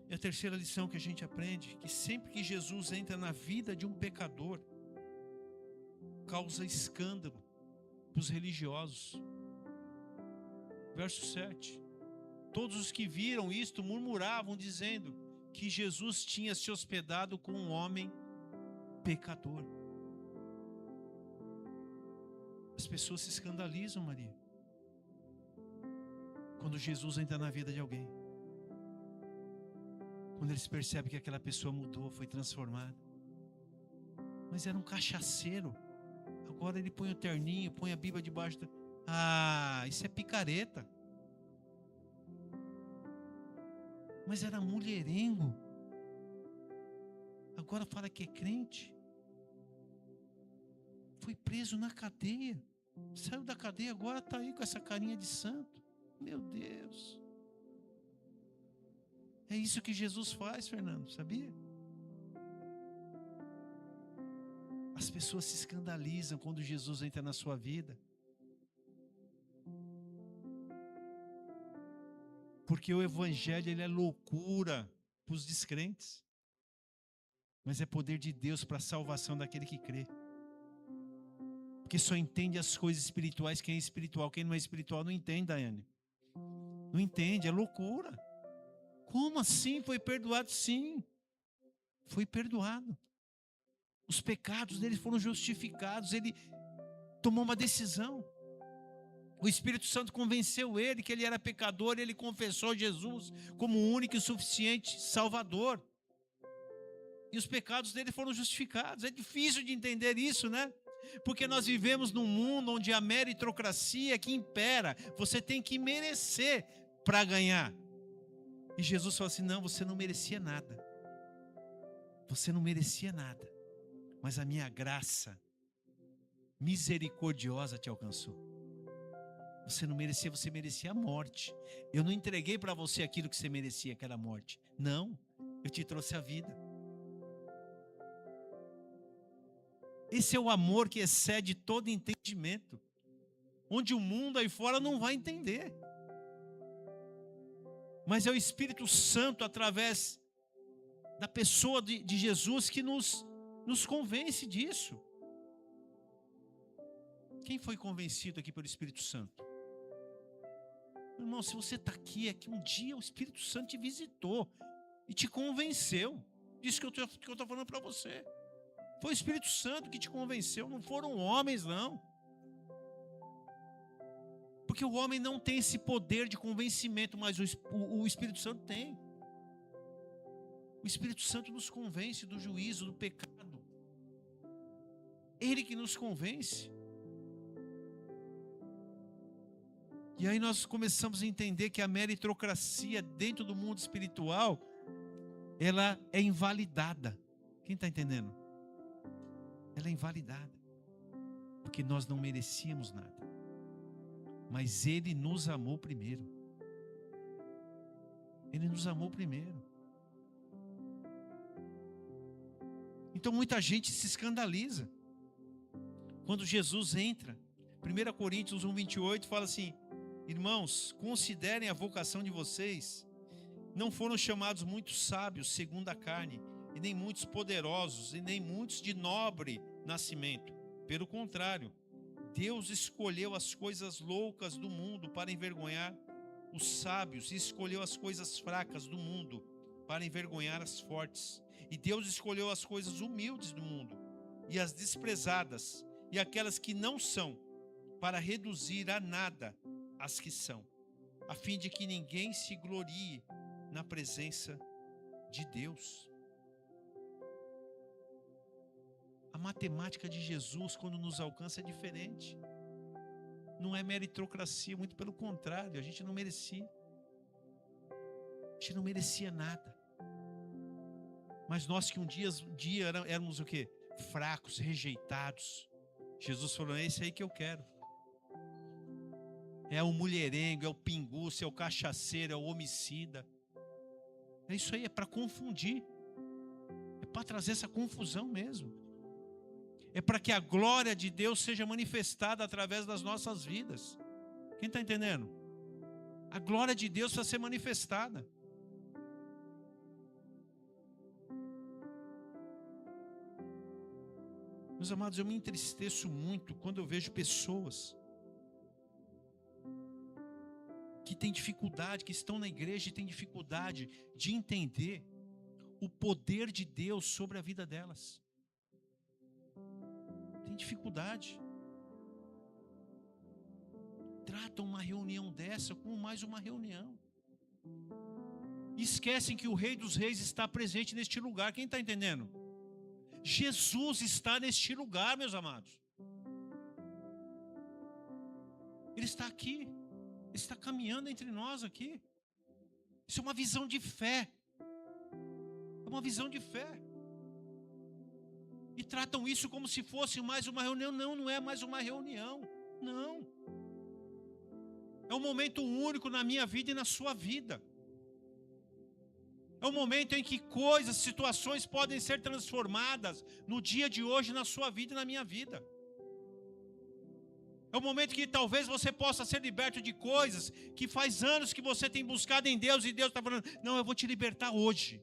É a terceira lição que a gente aprende, que sempre que Jesus entra na vida de um pecador, causa escândalo para os religiosos. Verso 7. Todos os que viram isto murmuravam, dizendo que Jesus tinha se hospedado com um homem pecador. As pessoas se escandalizam, Maria, quando Jesus entra na vida de alguém. Quando eles percebem que aquela pessoa mudou, foi transformada. Mas era um cachaceiro. Agora ele põe o terninho, põe a Bíblia debaixo do... isso é picareta. Mas era mulherengo. Agora fala que é crente. Foi preso na cadeia. Saiu da cadeia, agora está aí com essa carinha de santo. Meu Deus. É isso que Jesus faz, Fernando, sabia? As pessoas se escandalizam quando Jesus entra na sua vida. Porque o evangelho, ele é loucura para os descrentes. Mas é poder de Deus para a salvação daquele que crê. Porque só entende as coisas espirituais quem é espiritual. Quem não é espiritual não entende, Daiane. Não entende, é loucura. Como assim? Foi perdoado? Sim. Foi perdoado. Os pecados dele foram justificados. Ele tomou uma decisão. O Espírito Santo convenceu ele que ele era pecador. E ele confessou Jesus como o único e suficiente Salvador. E os pecados dele foram justificados. É difícil de entender isso, né? Porque nós vivemos num mundo onde a meritocracia que impera. Você tem que merecer para ganhar. E Jesus falou assim: não, você não merecia nada. Você não merecia nada. Mas a minha graça misericordiosa te alcançou. Você não merecia, você merecia a morte. Eu não entreguei para você aquilo que você merecia, que era a morte. Não, eu te trouxe a vida. Esse é o amor que excede todo entendimento. Onde o mundo aí fora não vai entender. Mas é o Espírito Santo, através da pessoa de Jesus, que nos convence disso. Quem foi convencido aqui pelo Espírito Santo? Irmão, se você está aqui, é que um dia o Espírito Santo te visitou e te convenceu. Disso que eu estou falando para você. Foi o Espírito Santo que te convenceu, não foram homens, não. Porque o homem não tem esse poder de convencimento, mas o Espírito Santo tem. O Espírito Santo nos convence do juízo, do pecado. Ele que nos convence. E aí nós começamos a entender que a meritocracia dentro do mundo espiritual, ela é invalidada. Quem está entendendo? Ela é invalidada. Porque nós não merecíamos nada. Mas Ele nos amou primeiro. Ele nos amou primeiro. Então muita gente se escandaliza quando Jesus entra. 1 Coríntios 1:28 fala assim: irmãos, considerem a vocação de vocês. Não foram chamados muitos sábios segundo a carne, e nem muitos poderosos, e nem muitos de nobre nascimento. Pelo contrário, Deus escolheu as coisas loucas do mundo para envergonhar os sábios, e escolheu as coisas fracas do mundo para envergonhar as fortes. E Deus escolheu as coisas humildes do mundo, e as desprezadas, e aquelas que não são, para reduzir a nada as que são, a fim de que ninguém se glorie na presença de Deus. A matemática de Jesus, quando nos alcança, é diferente. Não é meritocracia, muito pelo contrário, a gente não merecia. A gente não merecia nada. Mas nós que um dia éramos o quê? Fracos, rejeitados. Jesus falou: é esse aí que eu quero. É o mulherengo, é o pinguço, é o cachaceiro, é o homicida. É isso aí, é para confundir. É para trazer essa confusão mesmo. É para que a glória de Deus seja manifestada através das nossas vidas. Quem está entendendo? A glória de Deus vai ser manifestada. Meus amados, eu me entristeço muito quando eu vejo pessoas que têm dificuldade, que estão na igreja e têm dificuldade de entender o poder de Deus sobre a vida delas. Tem dificuldade. Tratam uma reunião dessa como mais uma reunião. Esquecem que o Rei dos Reis está presente neste lugar. Quem está entendendo? Jesus está neste lugar, meus amados. Ele está aqui. Ele está caminhando entre nós aqui. Isso é uma visão de fé. É uma visão de fé. E tratam isso como se fosse mais uma reunião. Não, não é mais uma reunião. Não. É um momento único na minha vida e na sua vida. É um momento em que coisas, situações podem ser transformadas no dia de hoje, na sua vida e na minha vida. É um momento que talvez você possa ser liberto de coisas que faz anos que você tem buscado em Deus, e Deus está falando: não, eu vou te libertar hoje.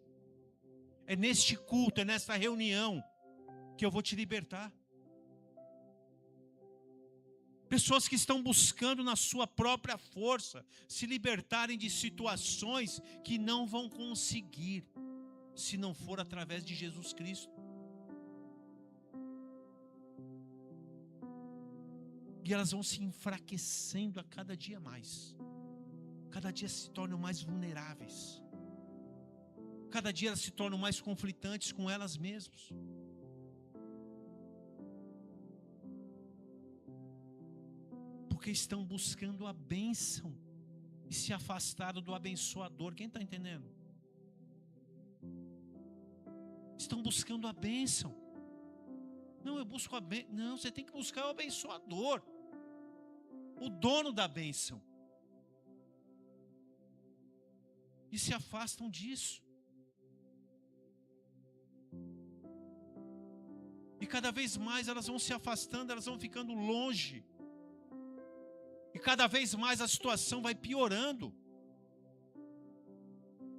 É neste culto, é nesta reunião que eu vou te libertar. Pessoas que estão buscando na sua própria força se libertarem de situações que não vão conseguir se não for através de Jesus Cristo. E elas vão se enfraquecendo a cada dia mais. Cada dia se tornam mais vulneráveis. Cada dia elas se tornam mais conflitantes com elas mesmas. Porque estão buscando a bênção e se afastaram do abençoador. Quem está entendendo? Estão buscando a bênção. Não, eu busco a bênção. Não, você tem que buscar o abençoador, o dono da bênção. E se afastam disso. E cada vez mais elas vão se afastando, elas vão ficando longe. E cada vez mais a situação vai piorando.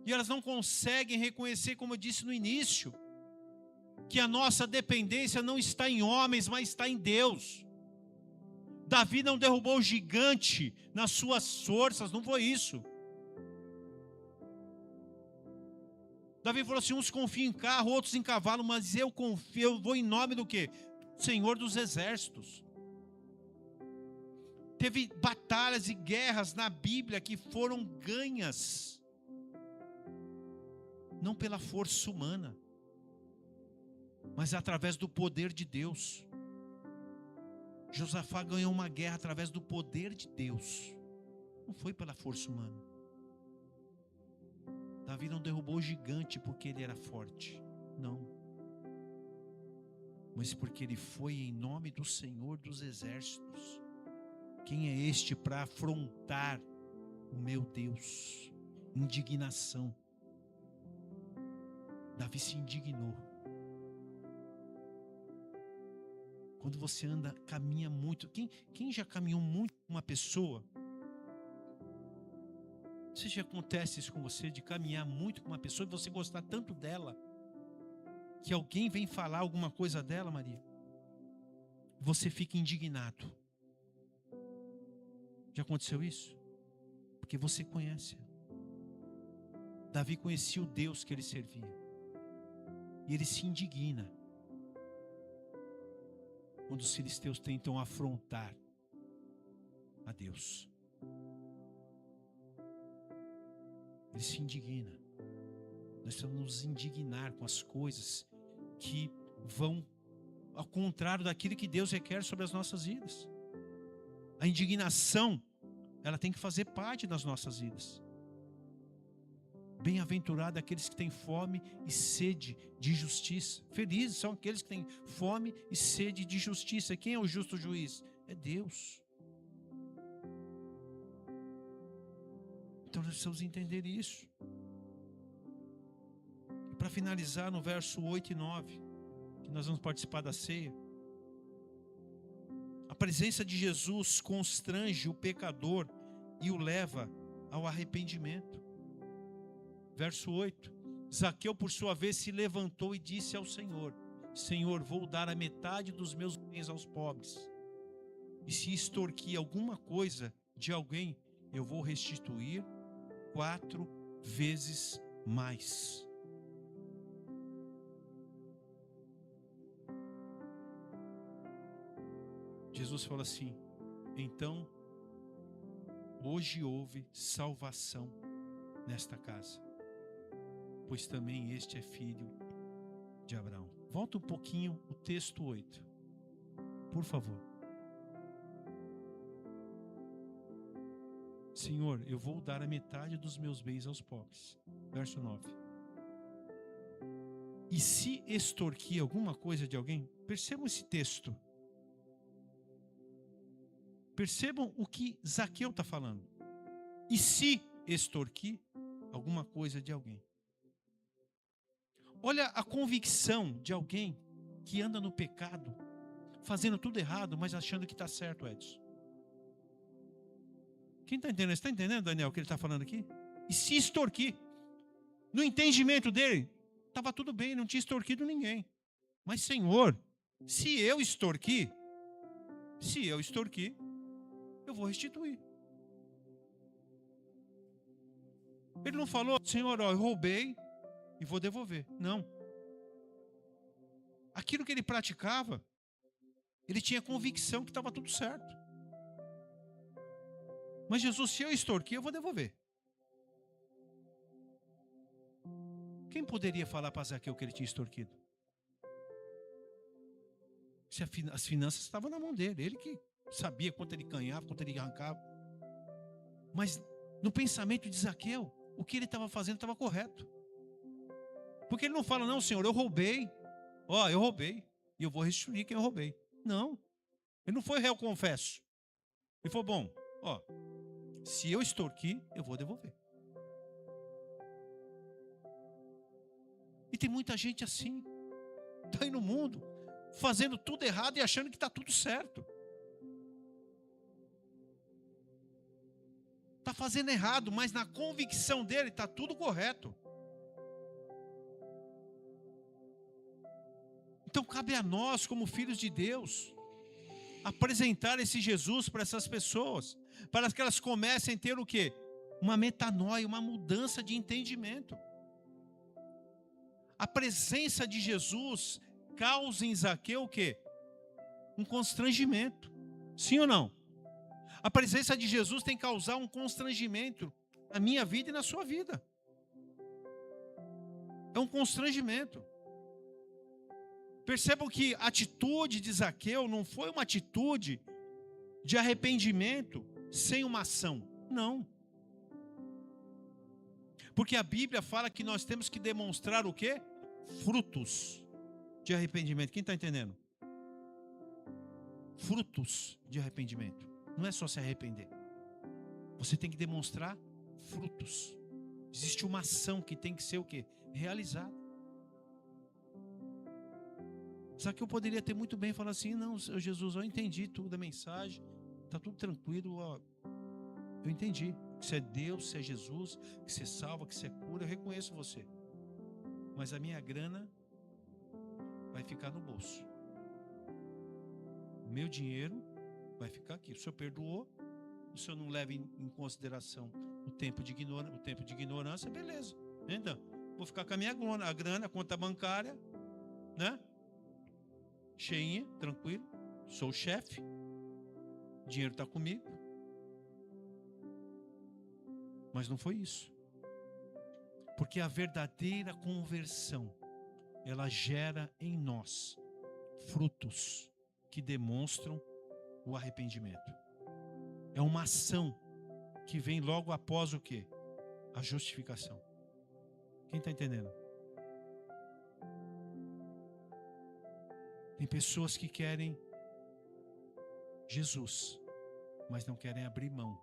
E elas não conseguem reconhecer, como eu disse no início, que a nossa dependência não está em homens, mas está em Deus. Davi não derrubou o gigante nas suas forças, não foi isso. Davi falou assim: uns confiam em carro, outros em cavalo, mas eu confio, eu vou em nome do quê? Senhor dos exércitos. Teve batalhas e guerras na Bíblia que foram ganhas não pela força humana, mas através do poder de Deus. Josafá ganhou uma guerra através do poder de Deus, não foi pela força humana. Davi não derrubou o gigante porque ele era forte, não, mas porque ele foi em nome do Senhor dos Exércitos. Quem é este para afrontar o meu Deus? Indignação. Davi se indignou. Quando você caminha muito, quem já caminhou muito com uma pessoa? Se já acontece isso com você, de caminhar muito com uma pessoa e você gostar tanto dela, que alguém vem falar alguma coisa dela, Maria, você fica indignado. Já aconteceu isso? Porque você conhece. Davi conhecia o Deus que ele servia. E ele se indigna quando os filisteus tentam afrontar a Deus. Ele se indigna. Nós precisamos nos indignar com as coisas que vão ao contrário daquilo que Deus requer sobre as nossas vidas. A indignação, ela tem que fazer parte das nossas vidas. Bem-aventurado aqueles que têm fome e sede de justiça. Felizes são aqueles que têm fome e sede de justiça. Quem é o justo juiz? É Deus. Então nós precisamos entender isso. E para finalizar, no verso 8 e 9, que nós vamos participar da ceia, a presença de Jesus constrange o pecador e o leva ao arrependimento. Verso 8: Zaqueu, por sua vez, se levantou e disse ao Senhor: Senhor, vou dar a metade dos meus bens aos pobres. E se extorquir alguma coisa de alguém, eu vou restituir 4 vezes mais. Jesus fala assim: então, hoje houve salvação nesta casa, pois também este é filho de Abraão. Volta um pouquinho o texto 8, por favor. Senhor, eu vou dar a metade dos meus bens aos pobres. Verso 9. E se extorquir alguma coisa de alguém, percebam esse texto. Percebam o que Zaqueu está falando. E se extorquir alguma coisa de alguém. Olha a convicção de alguém que anda no pecado, fazendo tudo errado, mas achando que está certo, Edson. Quem está entendendo? Você está entendendo, Daniel, o que ele está falando aqui? E se extorquir? No entendimento dele, estava tudo bem, não tinha extorquido ninguém. Mas, Senhor, se eu extorquir, eu vou restituir. Ele não falou: Senhor, eu roubei e vou devolver. Não. Aquilo que ele praticava, ele tinha convicção que estava tudo certo. Mas Jesus, se eu extorquir, eu vou devolver. Quem poderia falar para Zaqueu que ele tinha extorquido? Se as finanças estavam na mão dele, ele que sabia quanto ele ganhava, quanto ele arrancava. Mas no pensamento de Zaqueu, o que ele estava fazendo estava correto. Porque ele não fala: não, Senhor, eu roubei. Eu roubei e eu vou restituir quem eu roubei. Não. Ele não foi réu confesso. Ele falou: bom, se eu extorquir, eu vou devolver. E tem muita gente assim, está aí no mundo, fazendo tudo errado e achando que está tudo certo. Está fazendo errado, mas na convicção dele está tudo correto. Então cabe a nós, como filhos de Deus, apresentar esse Jesus para essas pessoas, para que elas comecem a ter o quê? Uma metanoia, uma mudança de entendimento. A presença de Jesus causa em Zaqueu o quê? Um constrangimento. Sim ou não? A presença de Jesus tem que causar um constrangimento na minha vida e na sua vida. É um constrangimento. Percebam que a atitude de Zaqueu não foi uma atitude de arrependimento sem uma ação. Não. Porque a Bíblia fala que nós temos que demonstrar o quê? Frutos de arrependimento. Quem está entendendo? Frutos de arrependimento. Não é só se arrepender. Você tem que demonstrar frutos. Existe uma ação que tem que ser o quê? Realizada. Só que eu poderia ter muito bem falado assim, não, Jesus, eu entendi tudo, a mensagem, está tudo tranquilo, ó, eu entendi que você é Deus, que você é Jesus, que você salva, que você cura, eu reconheço você. Mas a minha grana vai ficar no bolso. O meu dinheiro vai ficar aqui. O senhor perdoou, o senhor não leva em consideração o tempo de ignorância, beleza. Então, vou ficar com a minha grana, a conta bancária, né? Cheinha, tranquilo. Sou o chefe. O dinheiro está comigo. Mas não foi isso. Porque a verdadeira conversão, ela gera em nós frutos que demonstram o arrependimento. É uma ação que vem logo após o quê? A justificação. Quem está entendendo? Tem pessoas que querem Jesus, mas não querem abrir mão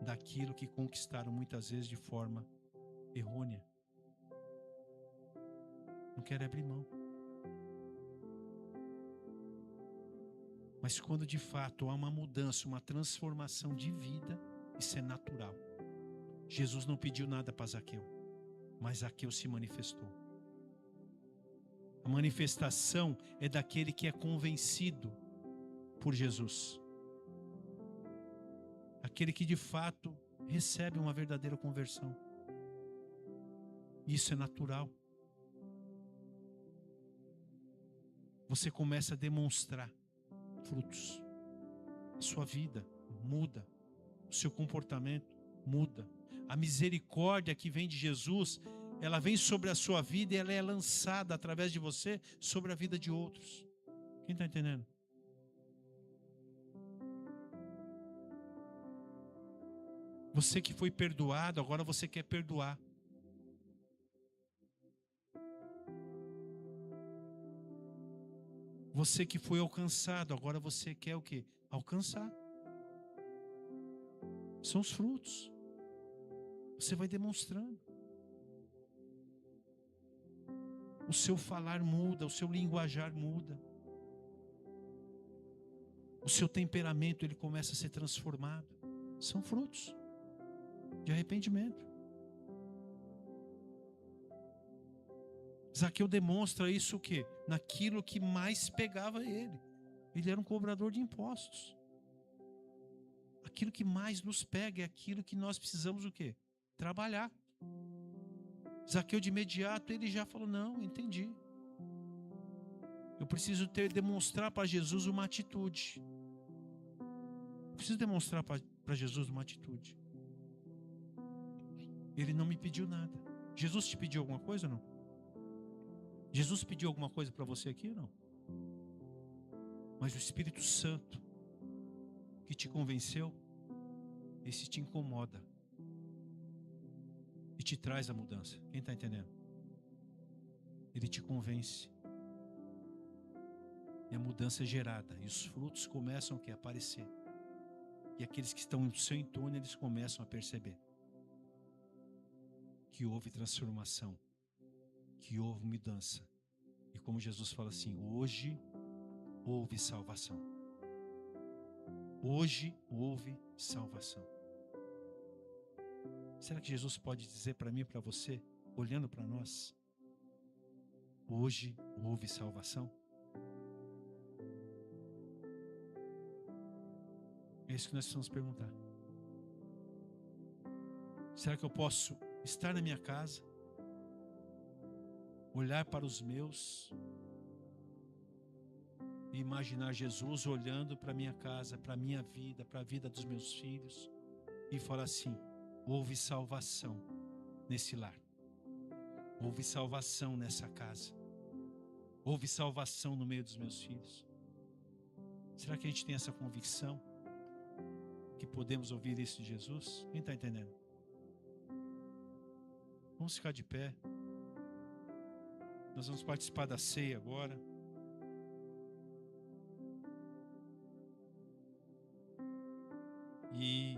daquilo que conquistaram muitas vezes de forma errônea. Não querem abrir mão. Mas quando de fato há uma mudança, uma transformação de vida, isso é natural. Jesus não pediu nada para Zaqueu, mas Zaqueu se manifestou. A manifestação é daquele que é convencido por Jesus. Aquele que de fato recebe uma verdadeira conversão. Isso é natural. Você começa a demonstrar frutos. A sua vida muda. O seu comportamento muda. A misericórdia que vem de Jesus, ela vem sobre a sua vida e ela é lançada através de você sobre a vida de outros. Quem está entendendo? Você que foi perdoado, agora você quer perdoar. Você que foi alcançado, agora você quer o quê? Alcançar. São os frutos. Você vai demonstrando. O seu falar muda, o seu linguajar muda. O seu temperamento, ele começa a ser transformado. São frutos de arrependimento. Zaqueu demonstra isso o quê? Naquilo que mais pegava ele. Ele era um cobrador de impostos. Aquilo que mais nos pega é aquilo que nós precisamos o quê? Trabalhar. Zaqueu de imediato, ele já falou, não, entendi. Eu preciso demonstrar para Jesus uma atitude. Eu preciso demonstrar para Jesus uma atitude. Ele não me pediu nada. Jesus te pediu alguma coisa ou não? Jesus pediu alguma coisa para você aqui ou não? Mas o Espírito Santo que te convenceu, esse te incomoda e te traz a mudança. Quem está entendendo? Ele te convence e a mudança é gerada e os frutos começam a aparecer. E aqueles que estão no seu entorno, eles começam a perceber que houve transformação, que houve mudança. E como Jesus fala assim, hoje houve salvação. Hoje houve salvação. Será que Jesus pode dizer para mim e para você, olhando para nós, hoje houve salvação? É isso que nós precisamos perguntar. Será que eu posso estar na minha casa, olhar para os meus e imaginar Jesus olhando para a minha casa, para a minha vida, para a vida dos meus filhos e falar assim, houve salvação nesse lar. Houve salvação nessa casa. Houve salvação no meio dos meus filhos. Será que a gente tem essa convicção? Que podemos ouvir isso de Jesus? Quem está entendendo? Vamos ficar de pé. Nós vamos participar da ceia agora. E